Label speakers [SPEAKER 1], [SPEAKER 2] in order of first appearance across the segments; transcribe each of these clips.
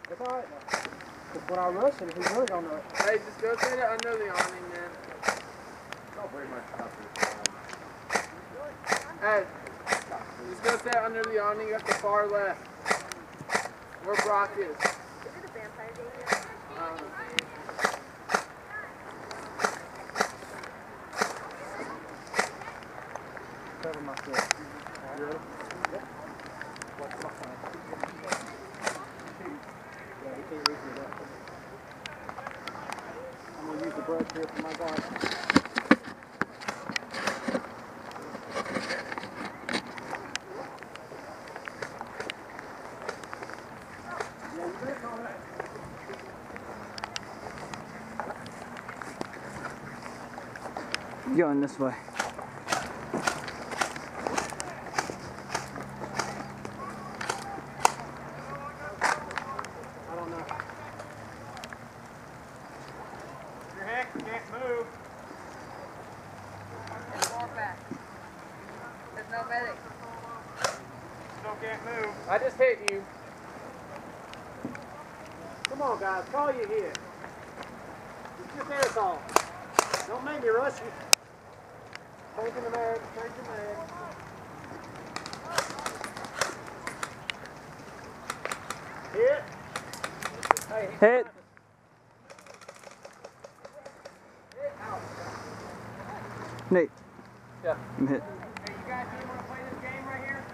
[SPEAKER 1] That's all right. Because when I rush him, he's really going to...
[SPEAKER 2] Hey, just go sit under the awning, man.
[SPEAKER 3] Not very much tougher.
[SPEAKER 2] Hey, just go sit under the awning at the far left. Where Brock is.
[SPEAKER 4] Is it a vampire day here?
[SPEAKER 1] Cover myself. You ready? Yep. What's my plan? Yeah, he can't reach me that. I'm going to use the brush here for my guard. Yeah, you better call that.
[SPEAKER 5] Going this way.
[SPEAKER 1] I don't know. Your heck, you can't move.
[SPEAKER 4] Far back. There's no medic.
[SPEAKER 1] Still can't move.
[SPEAKER 2] I just hit you.
[SPEAKER 1] Come on, guys, call you here. It's just air call. Don't make me rush you. Changing the mag, changing the mag. Hit. Hey,
[SPEAKER 5] Hit. Nate.
[SPEAKER 2] Yeah.
[SPEAKER 5] I'm hit.
[SPEAKER 1] Hey, you guys really want to play this game right here?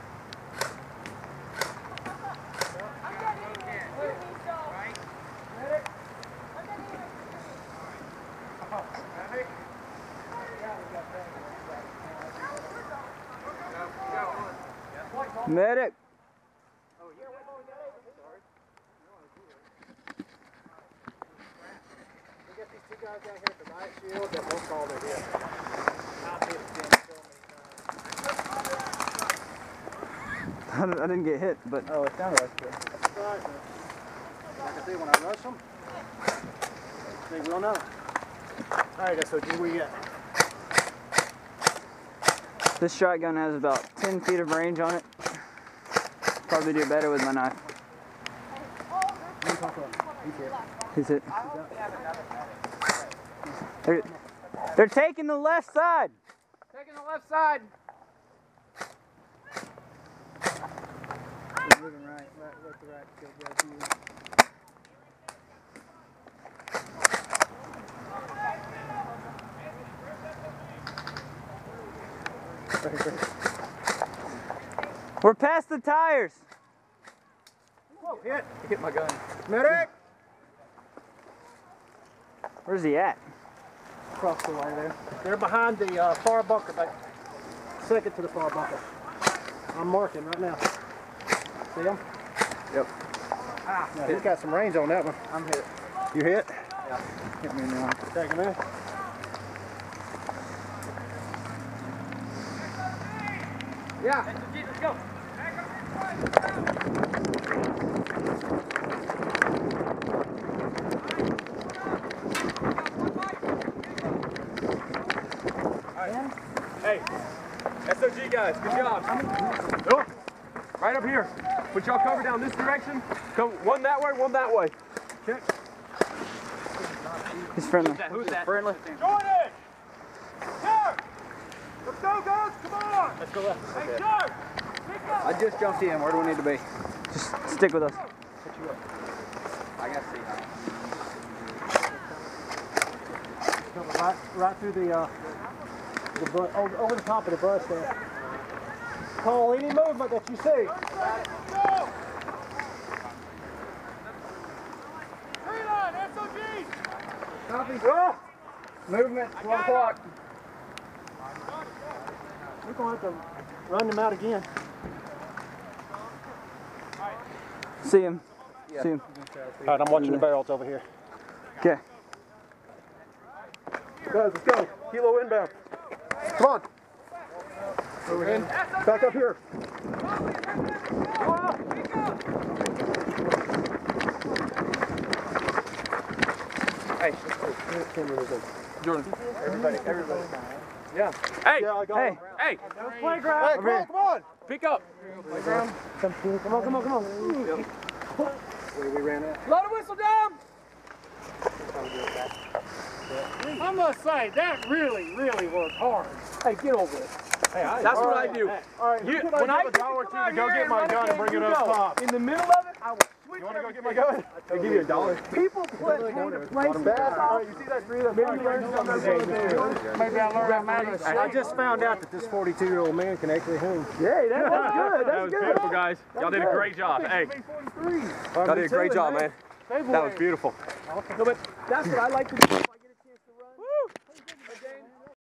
[SPEAKER 1] Right? Ready? Ready?
[SPEAKER 5] Medic.
[SPEAKER 1] Oh, yeah, we're going to get it. Sorry. We got these two guys down here at the riot shield that won't call their hit. I've hit it so many times.
[SPEAKER 5] I didn't get hit, but
[SPEAKER 3] Oh, it sounded like it.
[SPEAKER 1] That's right, man. Like I say, when I rush them, they will know. All right, SOG, where you at?
[SPEAKER 5] this shotgun has about 10 feet of range on it. Probably do better with my knife. He's hit. They're taking the left side.
[SPEAKER 2] Taking the left side.
[SPEAKER 1] We're moving right, let the right go to you.
[SPEAKER 5] We're past the tires.
[SPEAKER 1] Whoa, hit.
[SPEAKER 3] Hit my gun.
[SPEAKER 1] Medic!
[SPEAKER 5] Where's he at?
[SPEAKER 1] Across the way there. They're behind the far bunker, back second to the far bunker. I'm marking right now. See him?
[SPEAKER 3] Yep.
[SPEAKER 1] Ah, yeah, he's got some range on that one.
[SPEAKER 3] I'm hit.
[SPEAKER 1] You hit?
[SPEAKER 3] Yeah. Hit me in the arm.
[SPEAKER 1] Take him in.
[SPEAKER 2] Yeah. Let's go.
[SPEAKER 3] Hey, SOG guys, good job. Oh, right up here. Put y'all cover down this direction. Come one that way, one that way. Check.
[SPEAKER 5] He's friendly.
[SPEAKER 3] Who's that? Friendly.
[SPEAKER 1] Jordan! Sir! Let's go, guys! Come on! Let's go left. Hey, sir!
[SPEAKER 3] I just jumped in. Where do we need to be?
[SPEAKER 5] Just stick with us.
[SPEAKER 3] I got to see now.
[SPEAKER 1] Coming right through the over the top of the brush there. Call any movement that you see. Go! Green line, SOG!
[SPEAKER 3] Copy. Oh! Movement, 1 o'clock.
[SPEAKER 1] We're going to have to run them out again.
[SPEAKER 5] See him.
[SPEAKER 3] Yeah.
[SPEAKER 5] See him.
[SPEAKER 1] All right, I'm watching the barrels over here.
[SPEAKER 5] Okay.
[SPEAKER 1] Guys, let's go. Kilo inbound. Come on. Over in. Back up here.
[SPEAKER 3] Hey,
[SPEAKER 1] Jordan.
[SPEAKER 3] everybody. Yeah.
[SPEAKER 1] Hey. Yeah, I got
[SPEAKER 5] Hey.
[SPEAKER 1] him.
[SPEAKER 3] Hey,
[SPEAKER 1] Playground. Hey, come on.
[SPEAKER 3] pick up.
[SPEAKER 1] Come on. We ran out.
[SPEAKER 2] Blow the whistle down.
[SPEAKER 1] I must say, that really worked hard. Hey, get over it.
[SPEAKER 3] That's what I do.
[SPEAKER 1] All right,
[SPEAKER 3] You,
[SPEAKER 1] when I get $1 or $2 to go get my gun and bring it up top.
[SPEAKER 3] In the middle of it, I will switch.
[SPEAKER 1] You want to go get my gun?
[SPEAKER 3] I'll give you $1.
[SPEAKER 1] People put places. All right, you see that tree that's maybe I learned how magic. I just found out that this 42-year-old man can actually hang.
[SPEAKER 5] Hey, that was good.
[SPEAKER 3] That was beautiful, guys. Y'all did a great job. Hey, y'all did a great job, man. That was beautiful.
[SPEAKER 1] No, but that's what I like to do.